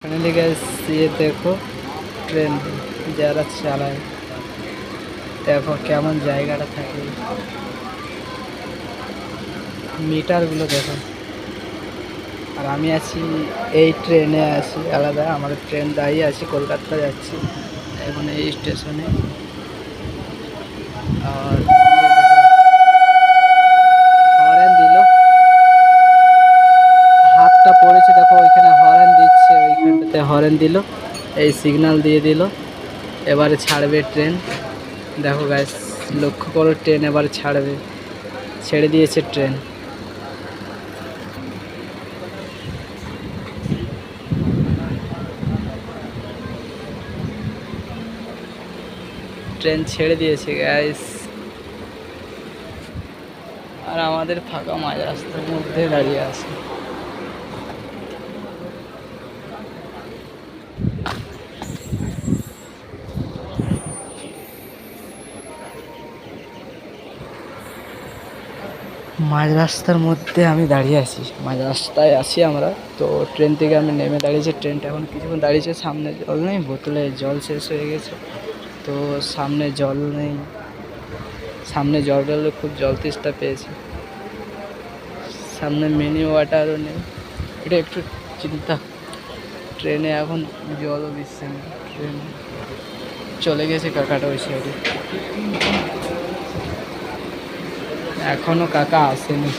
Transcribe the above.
Finally guys ये देखो train যারা চালায় দেখো কেমন জায়গাটা থাকে মিটারগুলো দেখো। আর আমি আছি এই ট্রেনে আছি আলাদা, আমাদের ট্রেন দাঁড়িয়ে আছে, কলকাতা যাচ্ছি এখন এই স্টেশনে। আর হরেন দিল, হাতটা পড়েছে দেখো ওইখানে, হরেন দিচ্ছে ওইখানটাতে, হরেন দিল, এই সিগন্যাল দিয়ে দিল। এবারে ছাড়বে ট্রেন, দেখো গাইস লক্ষ্য করো, ট্রেন এবারে ছাড়বে, ছেড়ে দিয়েছে ট্রেন। ট্রেন ছেড়ে দিয়েছে গাইস, আর আমাদের ফাঁকা মাঝ রাস্তার মধ্যে দাঁড়িয়ে আছে। মাঝ রাস্তার মধ্যে আমি দাঁড়িয়ে আছি, মাঝ রাস্তায় আছি আমরা। তো ট্রেন থেকে আমি নেমে দাঁড়িয়েছি, ট্রেনটা এখন কিছুক্ষণ দাঁড়িয়েছে। সামনে জল নেই, বোতলে জল শেষ হয়ে গেছে, তো সামনে জল নেই, সামনে জল হলে খুব জল তেষ্টা পেয়েছে। সামনে মিনি ওয়াটারও নেই, এটা একটু চিন্তা। ট্রেনে এখন জলও দিচ্ছে না, ট্রেনে চলে গেছে কাকাটা ওই সাইডে, এখনও কাকা আসেনি।